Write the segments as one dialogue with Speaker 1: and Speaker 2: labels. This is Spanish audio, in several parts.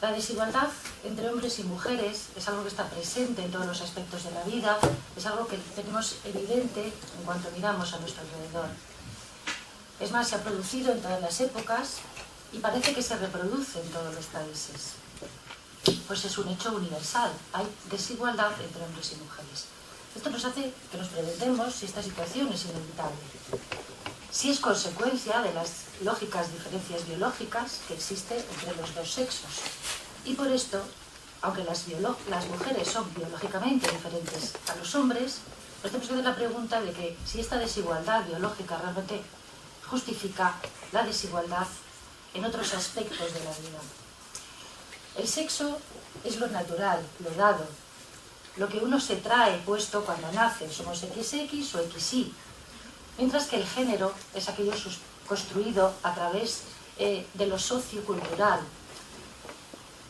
Speaker 1: La desigualdad entre hombres y mujeres es algo que está presente en todos los aspectos de la vida, es algo que tenemos evidente en cuanto miramos a nuestro alrededor. Es más, se ha producido en todas las épocas y parece que se reproduce en todos los países. Pues es un hecho universal, hay desigualdad entre hombres y mujeres. Esto nos hace que nos preguntemos si esta situación es inevitable, si es consecuencia de las lógicas diferencias biológicas que existen entre los dos sexos. Y por esto, aunque las mujeres son biológicamente diferentes a los hombres, nos tenemos que hacer la pregunta de que si esta desigualdad biológica realmente justifica la desigualdad en otros aspectos de la vida. El sexo es lo natural, lo dado, lo que uno se trae puesto cuando nace, somos XX o XY, mientras que el género es aquello construido a través de lo sociocultural.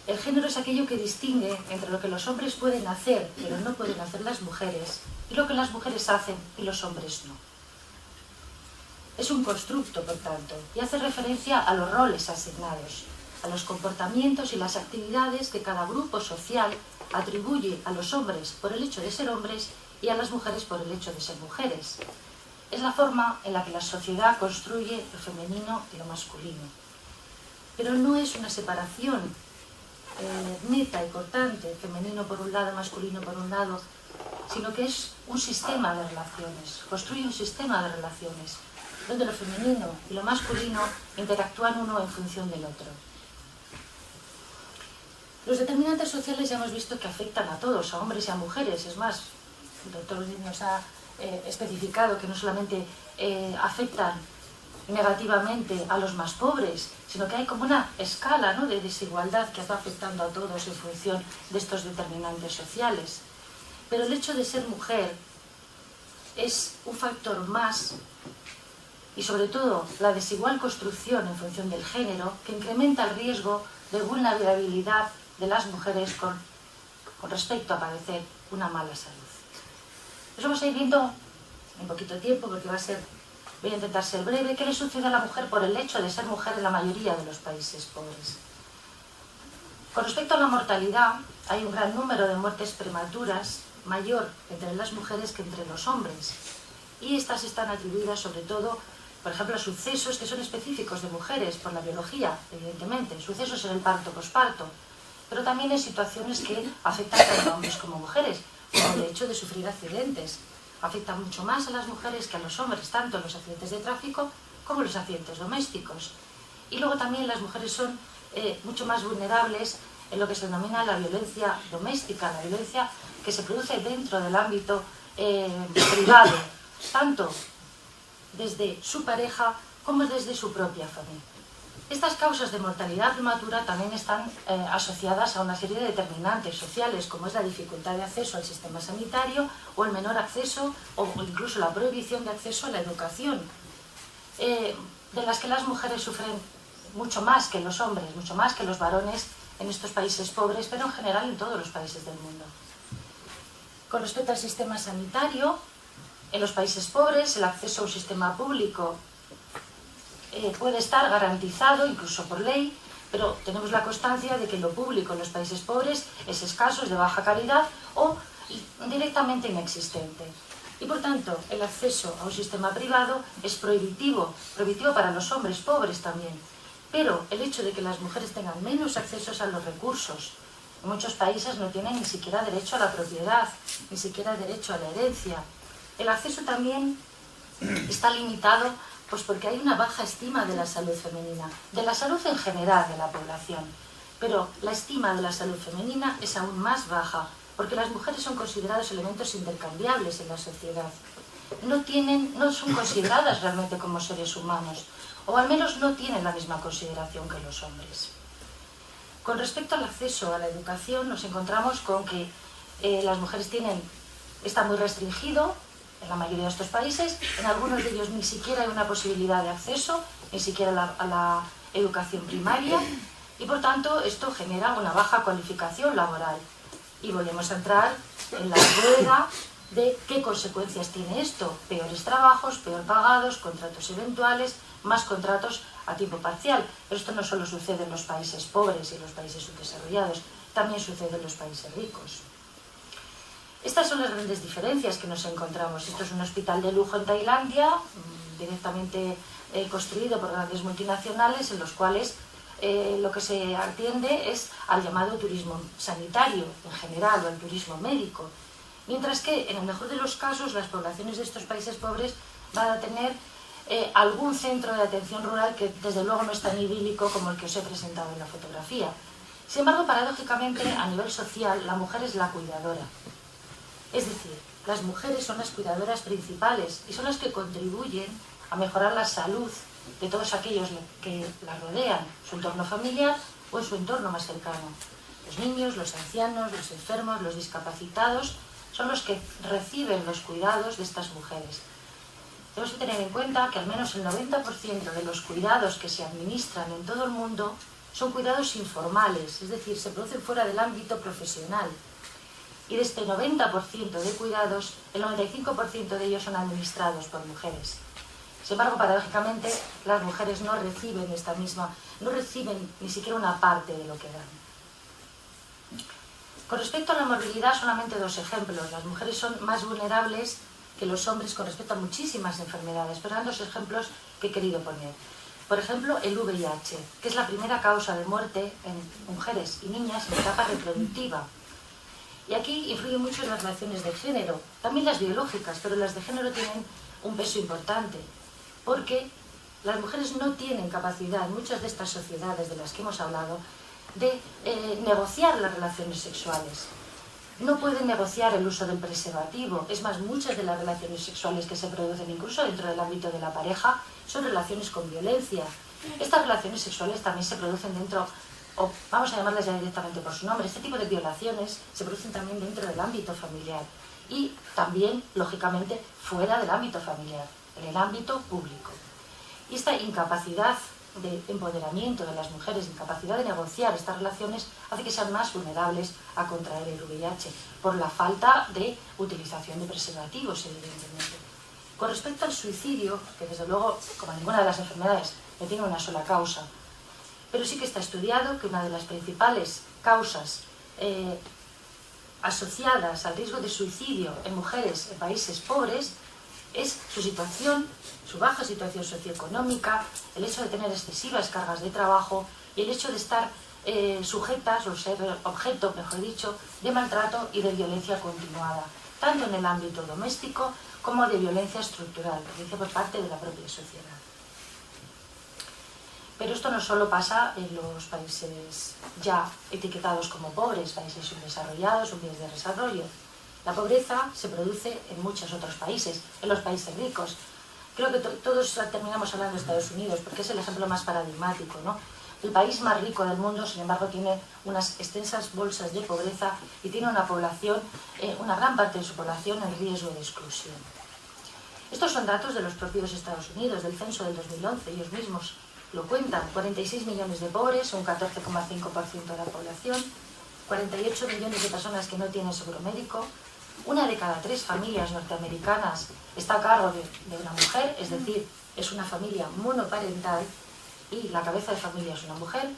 Speaker 1: El género es aquello que distingue entre lo que los hombres pueden hacer, pero no pueden hacer las mujeres, y lo que las mujeres hacen y los hombres no. Es un constructo, por tanto, y hace referencia a los roles asignados, a los comportamientos y las actividades que cada grupo social atribuye a los hombres por el hecho de ser hombres y a las mujeres por el hecho de ser mujeres. Es la forma en la que la sociedad construye lo femenino y lo masculino. Pero no es una separación neta y cortante, femenino por un lado, masculino por un lado, sino que es un sistema de relaciones, construye un sistema de relaciones, donde lo femenino y lo masculino interactúan uno en función del otro. Los determinantes sociales ya hemos visto que afectan a todos, a hombres y a mujeres. Es más, el doctor nos ha especificado que no solamente afectan negativamente a los más pobres, sino que hay como una escala, ¿no?, de desigualdad que está afectando a todos en función de estos determinantes sociales. Pero el hecho de ser mujer es un factor más, y sobre todo la desigual construcción en función del género, que incrementa el riesgo de vulnerabilidad de las mujeres con respecto a padecer una mala salud. Eso vamos a ir viendo en poquito tiempo, porque voy a intentar ser breve, qué le sucede a la mujer por el hecho de ser mujer en la mayoría de los países pobres. Con respecto a la mortalidad, hay un gran número de muertes prematuras, mayor entre las mujeres que entre los hombres, y estas están atribuidas sobre todo, por ejemplo, a sucesos que son específicos de mujeres por la biología, evidentemente, sucesos en el parto, posparto, pero también en situaciones que afectan tanto a hombres como mujeres, como el hecho de sufrir accidentes. Afecta mucho más a las mujeres que a los hombres, tanto los accidentes de tráfico como los accidentes domésticos. Y luego también las mujeres son mucho más vulnerables en lo que se denomina la violencia doméstica, la violencia que se produce dentro del ámbito privado, tanto desde su pareja como desde su propia familia. Estas causas de mortalidad prematura también están asociadas a una serie de determinantes sociales, como es la dificultad de acceso al sistema sanitario o el menor acceso o incluso la prohibición de acceso a la educación, de las que las mujeres sufren mucho más que los hombres, mucho más que los varones en estos países pobres, pero en general en todos los países del mundo. Con respecto al sistema sanitario, en los países pobres el acceso a un sistema público puede estar garantizado incluso por ley, pero tenemos la constancia de que lo público en los países pobres es escaso, es de baja calidad o directamente inexistente. Y por tanto, el acceso a un sistema privado es prohibitivo para los hombres pobres también. Pero el hecho de que las mujeres tengan menos accesos a los recursos, en muchos países no tienen ni siquiera derecho a la propiedad, ni siquiera derecho a la herencia. El acceso también está limitado pues porque hay una baja estima de la salud femenina, de la salud en general de la población. Pero la estima de la salud femenina es aún más baja, porque las mujeres son consideradas elementos intercambiables en la sociedad. No son consideradas realmente como seres humanos, o al menos no tienen la misma consideración que los hombres. Con respecto al acceso a la educación, nos encontramos con que las mujeres está muy restringido en la mayoría de estos países, en algunos de ellos ni siquiera hay una posibilidad de acceso, ni siquiera a la educación primaria, y por tanto esto genera una baja cualificación laboral. Y volvemos a entrar en la rueda de qué consecuencias tiene esto: peores trabajos, peor pagados, contratos eventuales, más contratos a tiempo parcial. Pero esto no solo sucede en los países pobres y en los países subdesarrollados, también sucede en los países ricos. Estas son las grandes diferencias que nos encontramos. Esto es un hospital de lujo en Tailandia, directamente construido por grandes multinacionales, en los cuales lo que se atiende es al llamado turismo sanitario en general, o al turismo médico. Mientras que, en el mejor de los casos, las poblaciones de estos países pobres van a tener algún centro de atención rural que desde luego no es tan idílico como el que os he presentado en la fotografía. Sin embargo, paradójicamente, a nivel social, la mujer es la cuidadora. Es decir, las mujeres son las cuidadoras principales y son las que contribuyen a mejorar la salud de todos aquellos que la rodean, su entorno familiar o en su entorno más cercano. Los niños, los ancianos, los enfermos, los discapacitados son los que reciben los cuidados de estas mujeres. Tenemos que tener en cuenta que al menos el 90% de los cuidados que se administran en todo el mundo son cuidados informales, es decir, se producen fuera del ámbito profesional. Y de este 90% de cuidados, el 95% de ellos son administrados por mujeres. Sin embargo, paradójicamente, las mujeres no reciben no reciben ni siquiera una parte de lo que dan. Con respecto a la morbilidad, solamente dos ejemplos. Las mujeres son más vulnerables que los hombres con respecto a muchísimas enfermedades, pero eran dos ejemplos que he querido poner. Por ejemplo, el VIH, que es la primera causa de muerte en mujeres y niñas en etapa reproductiva. Y aquí influyen mucho las relaciones de género, también las biológicas, pero las de género tienen un peso importante, porque las mujeres no tienen capacidad, en muchas de estas sociedades de las que hemos hablado, de negociar las relaciones sexuales. No pueden negociar el uso del preservativo. Es más, muchas de las relaciones sexuales que se producen incluso dentro del ámbito de la pareja son relaciones con violencia. Estas relaciones sexuales también se producen dentro, o vamos a llamarlas ya directamente por su nombre, este tipo de violaciones se producen también dentro del ámbito familiar y también, lógicamente, fuera del ámbito familiar, en el ámbito público. Y esta incapacidad de empoderamiento de las mujeres, incapacidad de negociar estas relaciones, hace que sean más vulnerables a contraer el VIH, por la falta de utilización de preservativos, evidentemente. Con respecto al suicidio, que desde luego, como ninguna de las enfermedades, no tiene una sola causa, pero sí que está estudiado que una de las principales causas asociadas al riesgo de suicidio en mujeres en países pobres es su situación, su baja situación socioeconómica, el hecho de tener excesivas cargas de trabajo y el hecho de estar sujetas o ser objeto, mejor dicho, de maltrato y de violencia continuada, tanto en el ámbito doméstico como de violencia estructural, violencia por parte de la propia sociedad. Pero esto no solo pasa en los países ya etiquetados como pobres, países subdesarrollados o en vías de desarrollo. La pobreza se produce en muchos otros países, en los países ricos. Creo que todos terminamos hablando de Estados Unidos porque es el ejemplo más paradigmático, ¿no? El país más rico del mundo, sin embargo, tiene unas extensas bolsas de pobreza y tiene una población, una gran parte de su población en riesgo de exclusión. Estos son datos de los propios Estados Unidos, del censo del 2011, ellos mismos lo cuentan: 46 millones de pobres, un 14,5% de la población, 48 millones de personas que no tienen seguro médico, 1 de cada 3 familias norteamericanas está a cargo de una mujer, es decir, es una familia monoparental y la cabeza de familia es una mujer.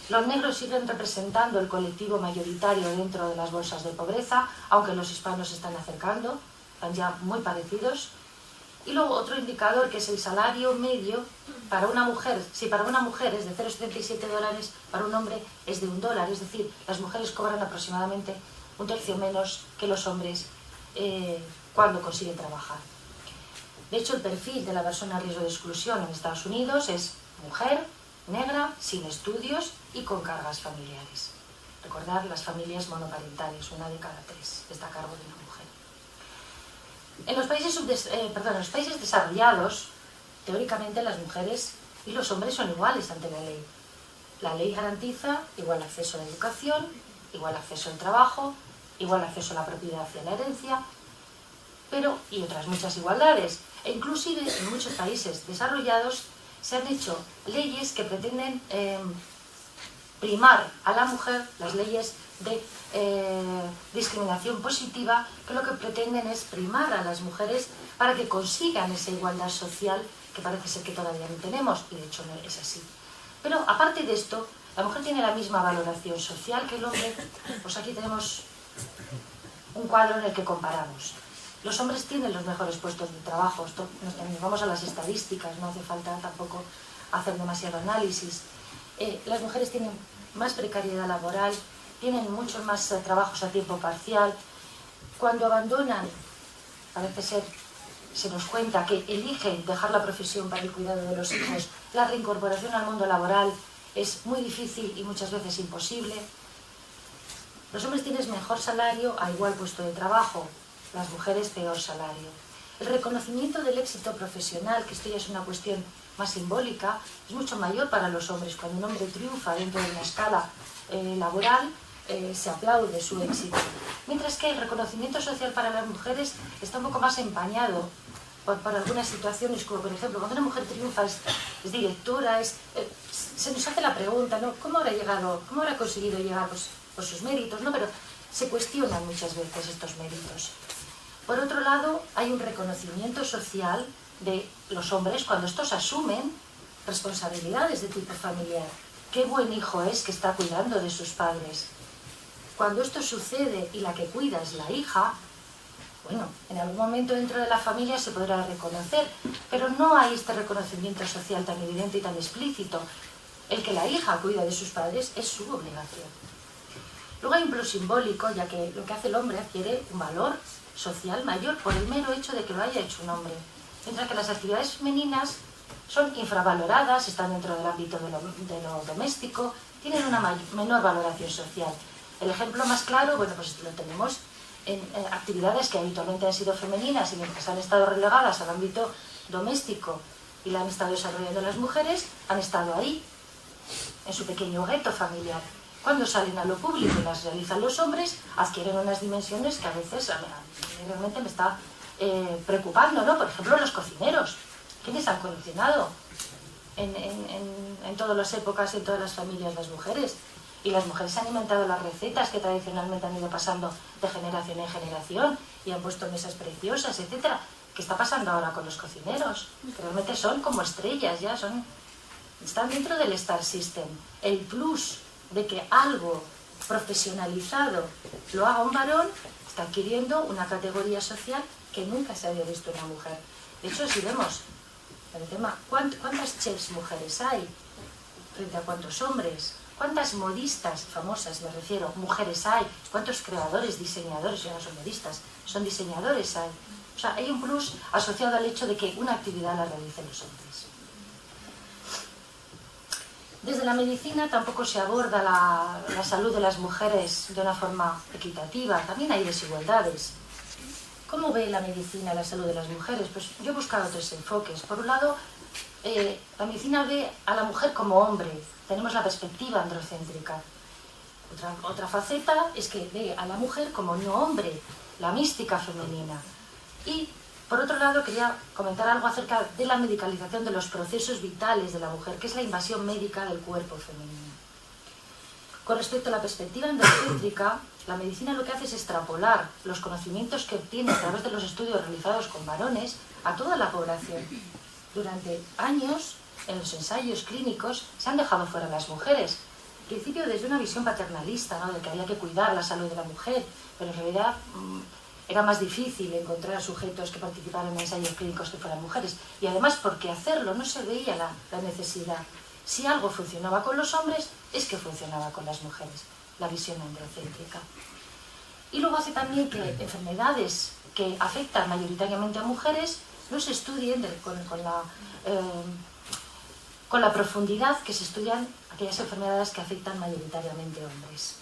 Speaker 1: Los negros siguen representando el colectivo mayoritario dentro de las bolsas de pobreza, aunque los hispanos se están acercando, están ya muy parecidos. Y luego otro indicador, que es el salario medio para una mujer. Si para una mujer es de $0,77, para un hombre es de $1. Es decir, las mujeres cobran aproximadamente un tercio menos que los hombres cuando consiguen trabajar. De hecho, el perfil de la persona a riesgo de exclusión en Estados Unidos es mujer, negra, sin estudios y con cargas familiares. Recordar las familias monoparentales, 1 de cada 3 está a cargo de una mujer. En los países desarrollados, teóricamente las mujeres y los hombres son iguales ante la ley. La ley garantiza igual acceso a la educación, igual acceso al trabajo, igual acceso a la propiedad y a la herencia, y otras muchas igualdades. E inclusive en muchos países desarrollados se han hecho leyes que pretenden primar a la mujer las leyes de discriminación positiva, que lo que pretenden es primar a las mujeres para que consigan esa igualdad social que parece ser que todavía no tenemos, y de hecho no es así. Pero aparte de esto, la mujer tiene la misma valoración social que el hombre. Pues aquí tenemos un cuadro en el que comparamos. Los hombres tienen los mejores puestos de trabajo. Esto, nos vamos a las estadísticas, no hace falta tampoco hacer demasiado análisis. Las mujeres tienen más precariedad laboral, tienen muchos más trabajos a tiempo parcial. Cuando abandonan, parece ser, se nos cuenta que eligen dejar la profesión para el cuidado de los hijos, la reincorporación al mundo laboral es muy difícil y muchas veces imposible. Los hombres tienen mejor salario a igual puesto de trabajo, las mujeres peor salario. El reconocimiento del éxito profesional, que esto ya es una cuestión más simbólica, es mucho mayor para los hombres. Cuando un hombre triunfa dentro de una escala laboral, se aplaude su éxito. Mientras que el reconocimiento social para las mujeres está un poco más empañado por algunas situaciones, como por ejemplo, cuando una mujer triunfa, es directora, se nos hace la pregunta, ¿no? ¿Cómo habrá conseguido llegar por sus méritos? ¿No? Pero se cuestionan muchas veces estos méritos. Por otro lado, hay un reconocimiento social de los hombres cuando estos asumen responsabilidades de tipo familiar. Qué buen hijo es que está cuidando de sus padres. Cuando esto sucede y la que cuida es la hija, bueno, en algún momento dentro de la familia se podrá reconocer, pero no hay este reconocimiento social tan evidente y tan explícito. El que la hija cuida de sus padres es su obligación. Luego hay un plus simbólico, ya que lo que hace el hombre adquiere un valor social mayor por el mero hecho de que lo haya hecho un hombre. Mientras que las actividades femeninas son infravaloradas, están dentro del ámbito de lo doméstico, tienen una menor valoración social. El ejemplo más claro, bueno, pues lo tenemos en actividades que habitualmente han sido femeninas y mientras han estado relegadas al ámbito doméstico y la han estado desarrollando las mujeres, han estado ahí, en su pequeño gueto familiar. Cuando salen a lo público y las realizan los hombres, adquieren unas dimensiones que a veces realmente me está preocupando, ¿no? Por ejemplo, los cocineros. ¿Quiénes han cocinado en todas las épocas y en todas las familias? Las mujeres. Y las mujeres han inventado las recetas que tradicionalmente han ido pasando de generación en generación y han puesto mesas preciosas, etc. ¿Qué está pasando ahora con los cocineros? Que realmente son como estrellas, ya están dentro del Star System. El plus de que algo profesionalizado lo haga un varón está adquiriendo una categoría social que nunca se había visto en una mujer. De hecho, si vemos el tema, ¿cuántas chefs mujeres hay frente a cuántos hombres? ¿Cuántas modistas famosas, me refiero, mujeres hay? ¿Cuántos creadores, diseñadores, ya no son modistas, son diseñadores hay? O sea, hay un plus asociado al hecho de que una actividad la realicen los hombres. Desde la medicina tampoco se aborda la salud de las mujeres de una forma equitativa, también hay desigualdades. ¿Cómo ve la medicina la salud de las mujeres? Pues yo he buscado tres enfoques. Por un lado, la medicina ve a la mujer como hombre, tenemos la perspectiva androcéntrica. Otra faceta es que ve a la mujer como no hombre, la mística femenina. Y por otro lado quería comentar algo acerca de la medicalización de los procesos vitales de la mujer, que es la invasión médica del cuerpo femenino. Con respecto a la perspectiva androcéntrica, la medicina lo que hace es extrapolar los conocimientos que obtiene a través de los estudios realizados con varones a toda la población. Durante años, en los ensayos clínicos, se han dejado fuera las mujeres. En principio desde una visión paternalista, ¿no?, de que había que cuidar la salud de la mujer, pero en realidad era más difícil encontrar sujetos que participaran en ensayos clínicos que fueran mujeres. Y además porque hacerlo no se veía la necesidad. Si algo funcionaba con los hombres, es que funcionaba con las mujeres, la visión androcéntrica. Y luego hace también que enfermedades que afectan mayoritariamente a mujeres no se estudien con la profundidad que se estudian aquellas enfermedades que afectan mayoritariamente a hombres.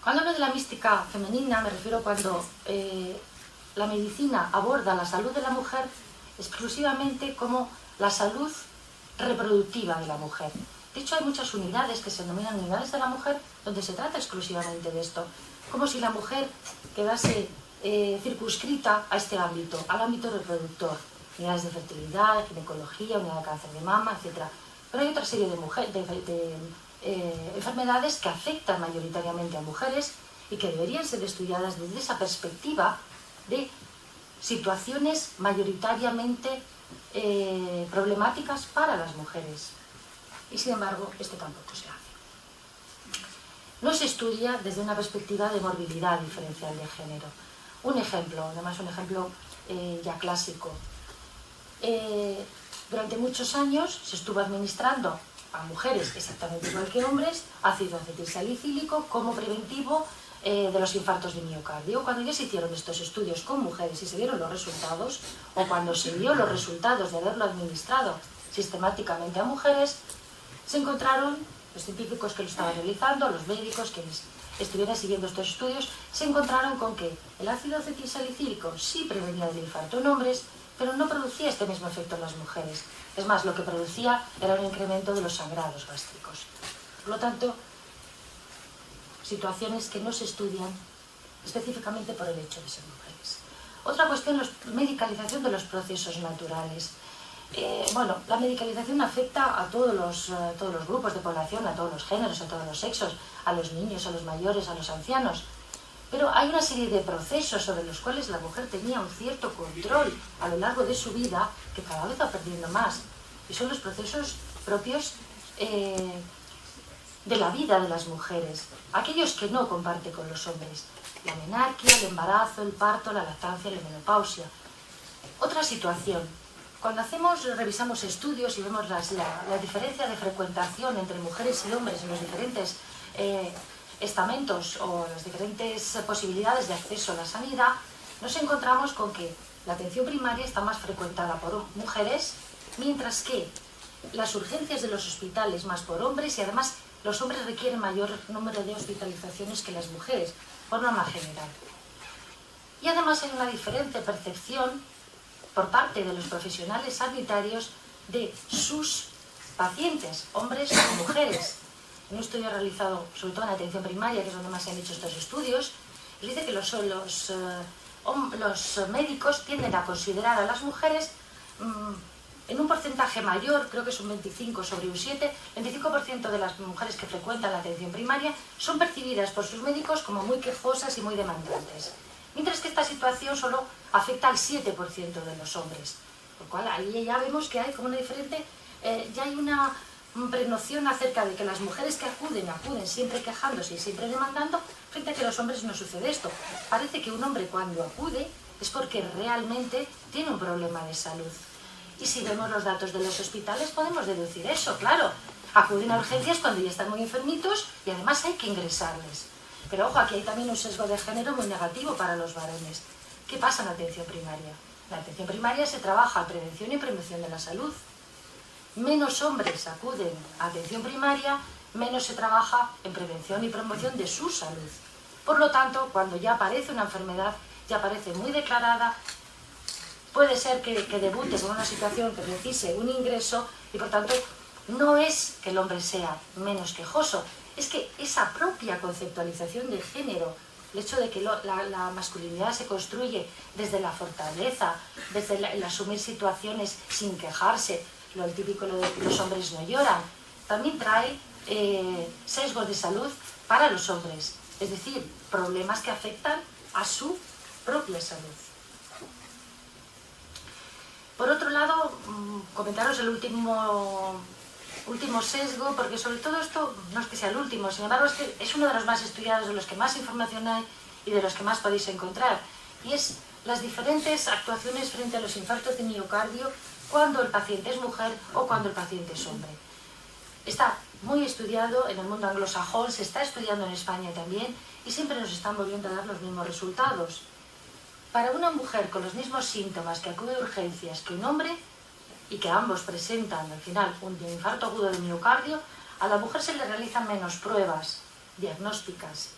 Speaker 1: Cuando hablo de la mística femenina, me refiero cuando la medicina aborda la salud de la mujer exclusivamente como la salud reproductiva de la mujer. De hecho, hay muchas unidades que se denominan unidades de la mujer donde se trata exclusivamente de esto, como si la mujer quedase circunscrita a este ámbito, al ámbito reproductor. Unidades de fertilidad, ginecología, unidad de cáncer de mama, etc. Pero hay otra serie de enfermedades que afectan mayoritariamente a mujeres y que deberían ser estudiadas desde esa perspectiva de situaciones mayoritariamente problemáticas para las mujeres. Y sin embargo, esto tampoco se hace. No se estudia desde una perspectiva de morbilidad diferencial de género. Un ejemplo, además un ejemplo ya clásico. Durante muchos años se estuvo administrando a mujeres exactamente igual que hombres ácido acetilsalicílico como preventivo de los infartos de miocardio. Cuando ya se hicieron estos estudios con mujeres y se vieron los resultados, o cuando se vio los resultados de haberlo administrado sistemáticamente a mujeres, se encontraron, los científicos que lo estaban realizando, los médicos quienes estuvieran siguiendo estos estudios, se encontraron con que el ácido acetilsalicílico sí prevenía el infarto en hombres, pero no producía este mismo efecto en las mujeres. Es más, lo que producía era un incremento de los sangrados gástricos. Por lo tanto, situaciones que no se estudian específicamente por el hecho de ser mujeres. Otra cuestión, la medicalización de los procesos naturales. La medicalización afecta a todos los grupos de población, a todos los géneros, a todos los sexos, a los niños, a los mayores, a los ancianos. Pero hay una serie de procesos sobre los cuales la mujer tenía un cierto control a lo largo de su vida que cada vez va perdiendo más. Y son los procesos propios de la vida de las mujeres, aquellos que no comparte con los hombres. La menarquia, el embarazo, el parto, la lactancia, la menopausia. Otra situación. Cuando revisamos estudios y vemos la diferencia de frecuentación entre mujeres y hombres en los diferentes estamentos o las diferentes posibilidades de acceso a la sanidad, nos encontramos con que la atención primaria está más frecuentada por mujeres, mientras que las urgencias de los hospitales más por hombres, y además los hombres requieren mayor número de hospitalizaciones que las mujeres, por norma general. Y además hay una diferente percepción por parte de los profesionales sanitarios de sus pacientes, hombres o mujeres. En un estudio realizado sobre todo en atención primaria, que es donde más se han hecho estos estudios, dice que los médicos tienden a considerar a las mujeres en un porcentaje mayor, creo que es un 25 sobre un 7, 25% de las mujeres que frecuentan la atención primaria son percibidas por sus médicos como muy quejosas y muy demandantes. Mientras que esta situación solo afecta al 7% de los hombres. Por lo cual ahí ya vemos que hay como una diferente, ya hay una prenoción acerca de que las mujeres que acuden siempre quejándose y siempre demandando, frente a que los hombres no sucede esto. Parece que un hombre cuando acude es porque realmente tiene un problema de salud. Y si vemos los datos de los hospitales podemos deducir eso, claro. Acuden a urgencias cuando ya están muy enfermitos y además hay que ingresarles. Pero ojo, aquí hay también un sesgo de género muy negativo para los varones. ¿Qué pasa en la atención primaria? En la atención primaria se trabaja en prevención y promoción de la salud. Menos hombres acuden a atención primaria, menos se trabaja en prevención y promoción de su salud. Por lo tanto, cuando ya aparece una enfermedad, ya aparece muy declarada, puede ser que debute con una situación que precise un ingreso y por tanto no es que el hombre sea menos quejoso, es que esa propia conceptualización de género, el hecho de que la masculinidad se construye desde la fortaleza, desde el asumir situaciones sin quejarse, lo típico de que los hombres no lloran, también trae sesgos de salud para los hombres, es decir, problemas que afectan a su propia salud. Por otro lado, comentaros el último sesgo, porque sobre todo esto no es que sea el último, sin embargo es uno de los más estudiados, de los que más información hay y de los que más podéis encontrar, y es las diferentes actuaciones frente a los infartos de miocardio cuando el paciente es mujer o cuando el paciente es hombre. Está muy estudiado en el mundo anglosajón, se está estudiando en España también y siempre nos están volviendo a dar los mismos resultados. Para una mujer con los mismos síntomas que acude a urgencias que un hombre, y que ambos presentan al final un infarto agudo de miocardio, a la mujer se le realizan menos pruebas diagnósticas.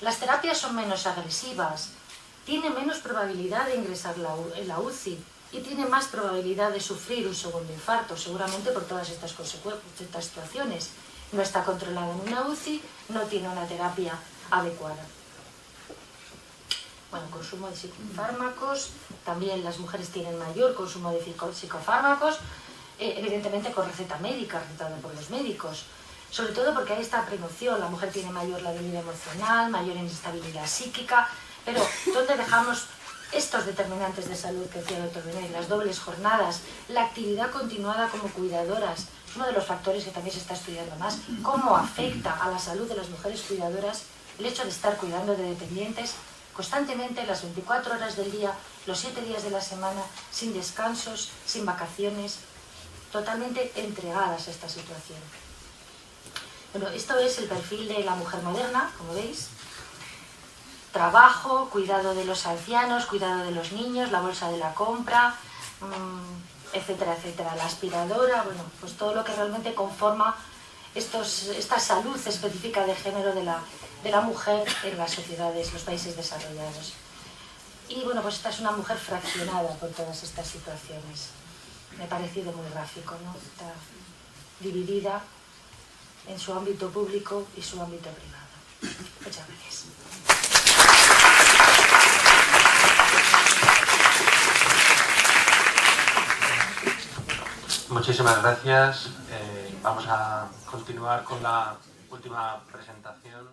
Speaker 1: Las terapias son menos agresivas, tiene menos probabilidad de ingresar en la UCI y tiene más probabilidad de sufrir un segundo infarto, seguramente por todas estas situaciones. No está controlada en una UCI, no tiene una terapia adecuada. Bueno, consumo de psicofármacos, también las mujeres tienen mayor consumo de psicofármacos, evidentemente con receta médica, recetada por los médicos, sobre todo porque hay esta premoción, la mujer tiene mayor labilidad emocional, mayor inestabilidad psíquica, pero ¿dónde dejamos estos determinantes de salud que decía el doctor Benet, las dobles jornadas, la actividad continuada como cuidadoras? Es uno de los factores que también se está estudiando más. ¿Cómo afecta a la salud de las mujeres cuidadoras el hecho de estar cuidando de dependientes constantemente las 24 horas del día, los 7 días de la semana, sin descansos, sin vacaciones, totalmente entregadas a esta situación? Bueno, esto es el perfil de la mujer moderna, como veis. Trabajo, cuidado de los ancianos, cuidado de los niños, la bolsa de la compra, etcétera, etcétera. La aspiradora, bueno, pues todo lo que realmente conforma esta salud específica de género de la mujer en las sociedades, los países desarrollados. Y bueno, pues esta es una mujer fraccionada por todas estas situaciones. Me ha parecido muy gráfico, ¿no? Está dividida en su ámbito público y su ámbito privado. Muchas gracias.
Speaker 2: Muchísimas gracias. Vamos a continuar con la última presentación.